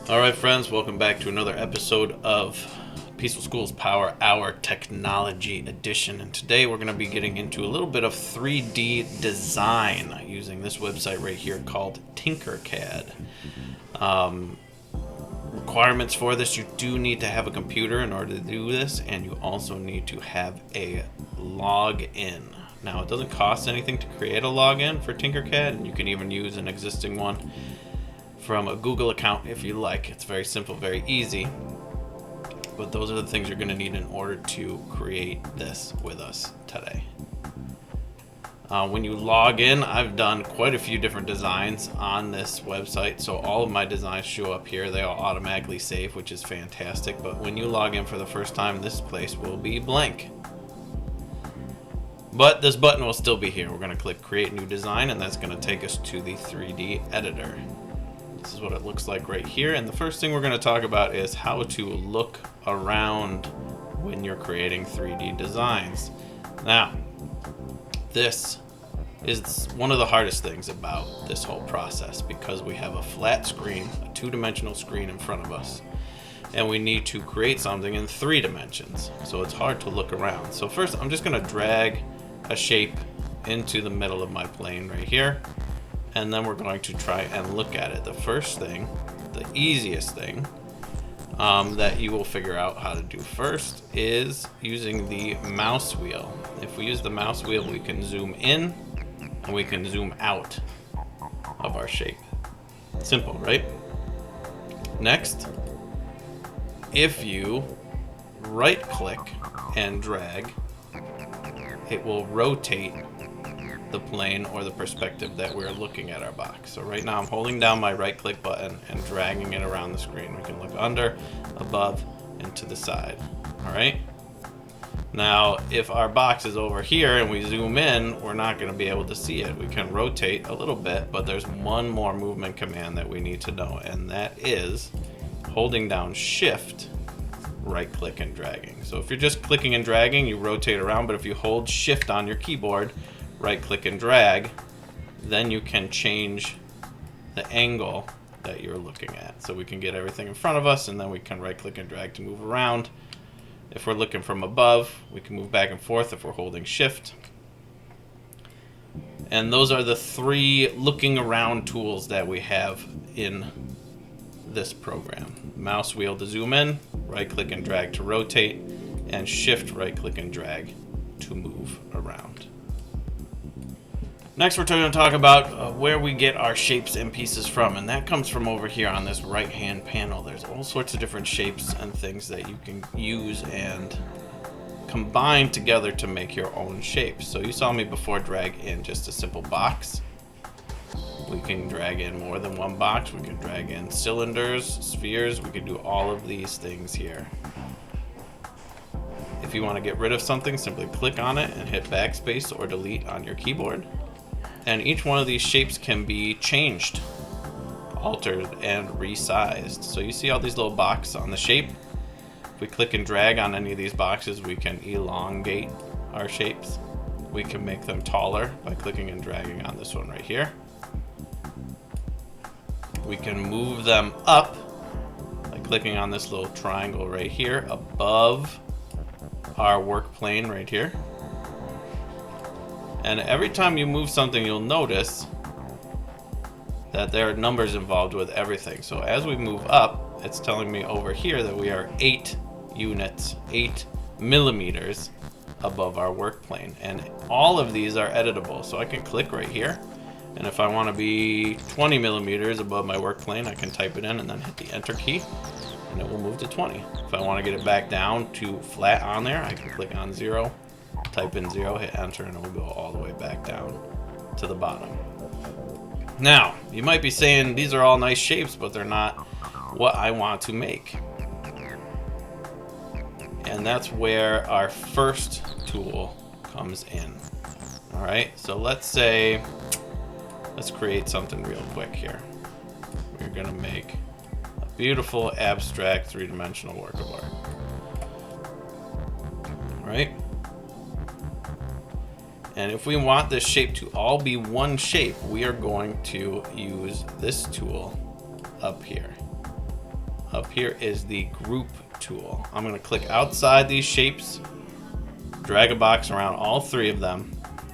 Alright friends, welcome back to another episode of Peaceful Schools Power Hour Technology Edition. And today we're going to be getting into a little bit of 3D design using this website right here called Tinkercad. Requirements for this: you do need to have a computer in order to do this, and you also need to have a login. Now, it doesn't cost anything to create a login for Tinkercad, and you can even use an existing one from a Google account if you like. It's very simple, very easy. But those are the things you're going to need in order to create this with us today. When you log in, I've done quite a few different designs on this website, so all of my designs show up here. They all automatically save, which is fantastic. But when you log in for the first time, this place will be blank. But this button will still be here. We're going to click Create New Design, and that's going to take us to the 3D editor. This is what it looks like right here. And the first thing we're going to talk about is how to look around when you're creating 3D designs. Now, this is one of the hardest things about this whole process, because we have a flat screen, a two-dimensional screen in front of us, and we need to create something in 3 dimensions. So it's hard to look around. So first, I'm just going to drag a shape into the middle of my plane right here. And then we're going to try and look at it. The first thing, the easiest thing that you will figure out how to do first is using the mouse wheel. If we use the mouse wheel, we can zoom in and we can zoom out of our shape. Simple, right? Next, if you right click and drag, it will rotate the plane or the perspective that we're looking at our box. So right now I'm holding down my right click button and dragging it around the screen. We can look under, above, and to the side. All right. Now, if our box is over here and we zoom in, we're not going to be able to see it. We can rotate a little bit, but there's one more movement command that we need to know, and that is holding down Shift, right click, and dragging. So if you're just clicking and dragging, you rotate around, but if you hold Shift on your keyboard, right click and drag, then you can change the angle that you're looking at. So we can get everything in front of us, and then we can right click and drag to move around. If we're looking from above, we can move back and forth if we're holding Shift. And those are the 3 looking around tools that we have in this program. Mouse wheel to zoom in, right click and drag to rotate, and Shift, right click and drag to move around. Next, we're going to talk about where we get our shapes and pieces from, and that comes from over here on this right-hand panel. There's all sorts of different shapes and things that you can use and combine together to make your own shapes. So you saw me before drag in just a simple box. We can drag in more than one box. We can drag in cylinders, spheres. We can do all of these things here. If you want to get rid of something, simply click on it and hit backspace or delete on your keyboard. And each one of these shapes can be changed, altered, and resized. So you see all these little boxes on the shape. If we click and drag on any of these boxes, we can elongate our shapes. We can make them taller by clicking and dragging on this one right here. We can move them up by clicking on this little triangle right here above our work plane right here. And every time you move something, you'll notice that there are numbers involved with everything. So as we move up, it's telling me over here that we are 8 units, 8 millimeters above our work plane. And all of these are editable. So I can click right here. And if I want to be 20 millimeters above my work plane, I can type it in and then hit the Enter key, and it will move to 20. If I want to get it back down to flat on there, I can click on 0. Type in 0, hit enter, and it will go all the way back down to the bottom. Now, you might be saying these are all nice shapes, but they're not what I want to make. And that's where our first tool comes in. All right, so let's create something real quick here. We're gonna make a beautiful abstract 3-dimensional work of art. All right. And if we want this shape to all be one shape, we are going to use this tool up here. up here is the group tool. I'm going to click outside these shapes, drag a box around all three of them,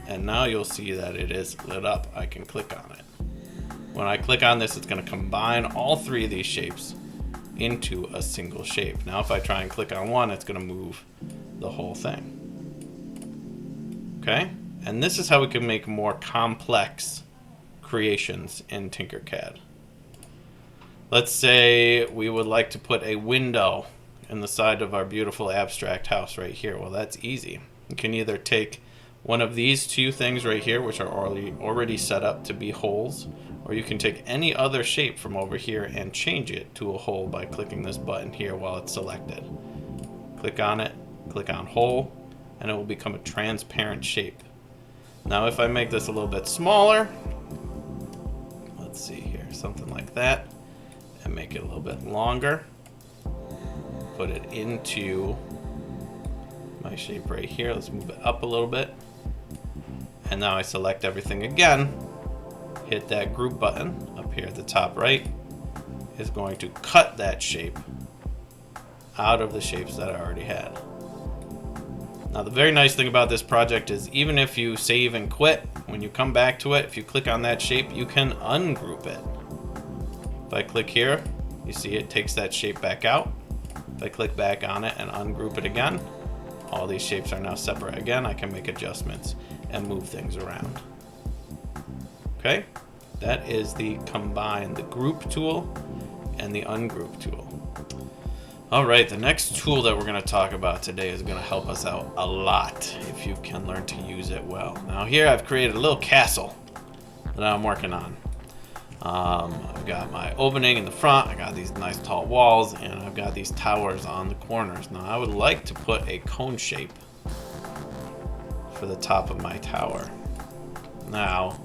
and now you'll see that it is lit up. I can click on it. When I click on this, it's going to combine all three of these shapes into a single shape. Now if I try and click on one, it's going to move the whole thing. Okay? And this is how we can make more complex creations in Tinkercad. Let's say we would like to put a window in the side of our beautiful abstract house right here. Well, that's easy. You can either take one of these two things right here, which are already set up to be holes, or you can take any other shape from over here and change it to a hole by clicking this button here while it's selected. Click on it, click on hole, and it will become a transparent shape. Now if I make this a little bit smaller, let's see here, something like that, and make it a little bit longer, put it into my shape right here. Let's move it up a little bit. And now I select everything again, hit that group button up here at the top right, is going to cut that shape out of the shapes that I already had. Now the very nice thing about this project is even if you save and quit, when you come back to it, if you click on that shape, you can ungroup it. If I click here, you see it takes that shape back out. If I click back on it and ungroup it again, all these shapes are now separate again. I can make adjustments and move things around. Okay, that is the combine, the group tool and the ungroup tool. All right, the next tool that we're going to talk about today is going to help us out a lot if you can learn to use it well. Now here I've created a little castle that I'm working on. I've got my opening in the front, I got these nice tall walls, and I've got these towers on the corners. Now I would like to put a cone shape for the top of my tower. Now,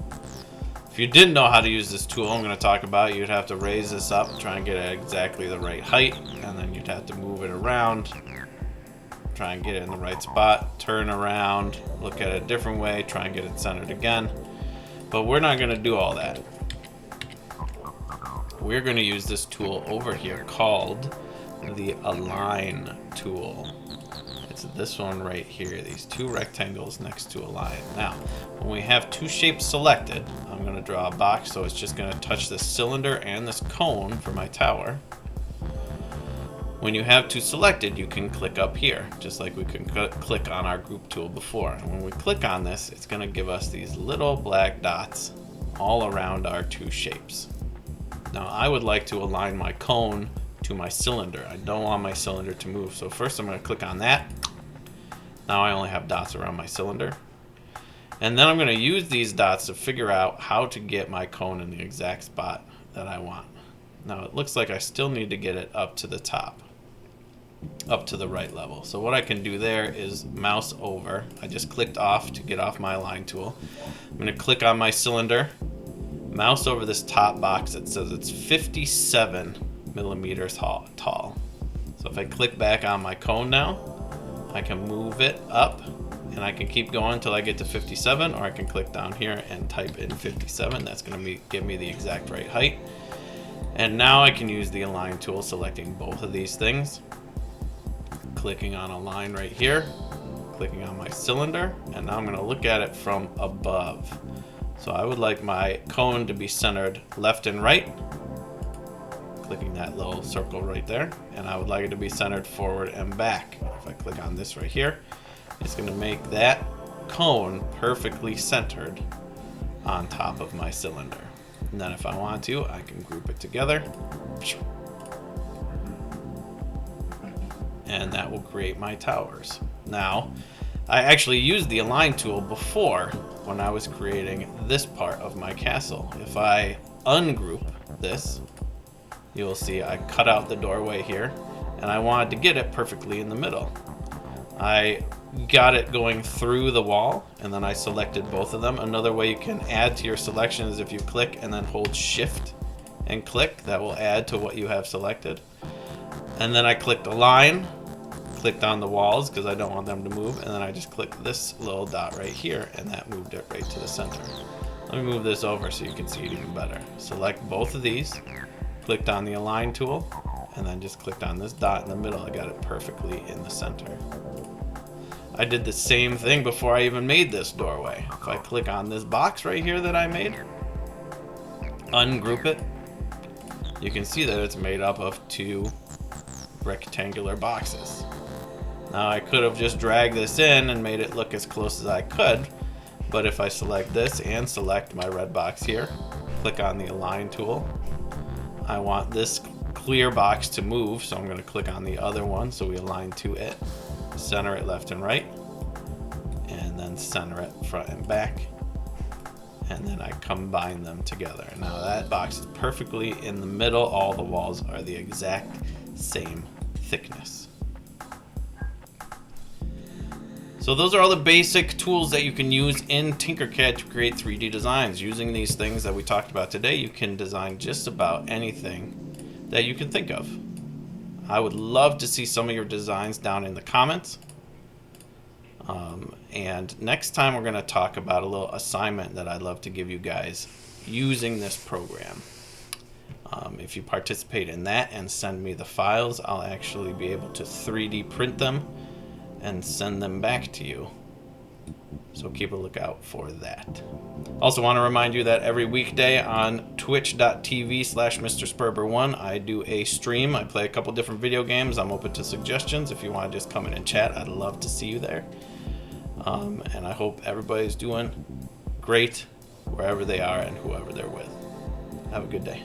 if you didn't know how to use this tool I'm going to talk about, you'd have to raise this up, try and get it exactly the right height, and then you'd have to move it around, try and get it in the right spot, turn around, look at it a different way, try and get it centered again. But we're not going to do all that. We're going to use this tool over here called the Align tool. It's this one right here, these two rectangles next to a line. Now, when we have two shapes selected, I'm going to draw a box so it's just going to touch this cylinder and this cone for my tower. When you have two selected, you can click up here, just like we can click on our group tool before. And when we click on this, it's going to give us these little black dots all around our two shapes. Now I would like to align my cone to my cylinder. I don't want my cylinder to move. So first I'm going to click on that. Now I only have dots around my cylinder. And then I'm going to use these dots to figure out how to get my cone in the exact spot that I want. Now it looks like I still need to get it up to the top, up to the right level. So what I can do there is mouse over. I just clicked off to get off my Align tool. I'm going to click on my cylinder, mouse over this top box that says it's 57 millimeters tall. So if I click back on my cone now, I can move it up and I can keep going until I get to 57, or I can click down here and type in 57. That's going to give me the exact right height. And now I can use the Align tool, selecting both of these things, clicking on Align right here, clicking on my cylinder, and now I'm going to look at it from above. So I would like my cone to be centered left and right, clicking that little circle right there, and I would like it to be centered forward and back. If I click on this right here, it's going to make that cone perfectly centered on top of my cylinder. And then if I want to, I can group it together, and that will create my towers. Now, I actually used the Align tool before when I was creating this part of my castle. If I ungroup this, you will see I cut out the doorway here, and I wanted to get it perfectly in the middle. I got it going through the wall, and then I selected both of them. Another way you can add to your selection is if you click and then hold Shift and click. That will add to what you have selected. And then I clicked Align, clicked on the walls because I don't want them to move, and then I just clicked this little dot right here, and that moved it right to the center. Let me move this over so you can see it even better. Select both of these, clicked on the Align tool, and then just clicked on this dot in the middle. I got it perfectly in the center. I did the same thing before I even made this doorway. If I click on this box right here that I made, ungroup it, you can see that it's made up of 2 rectangular boxes. Now I could have just dragged this in and made it look as close as I could, but if I select this and select my red box here, click on the align tool, I want this clear box to move, so I'm going to click on the other one so we align to it, center it left and right, and then center it front and back, and then I combine them together. Now that box is perfectly in the middle. All the walls are the exact same thickness. So those are all the basic tools that you can use in Tinkercad to create 3D designs. Using these things that we talked about today, you can design just about anything that you can think of. I would love to see some of your designs down in the comments. And next time we're going to talk about a little assignment that I'd love to give you guys using this program. If you participate in that and send me the files, I'll actually be able to 3D print them and send them back to you. So keep a lookout for that. Also want to remind you that every weekday on twitch.tv/MrSperber1 I do a stream. I play a couple different video games. I'm open to suggestions. If you want to just come in and chat, I'd love to see you there. And I hope everybody's doing great wherever they are and whoever they're with. Have a good day.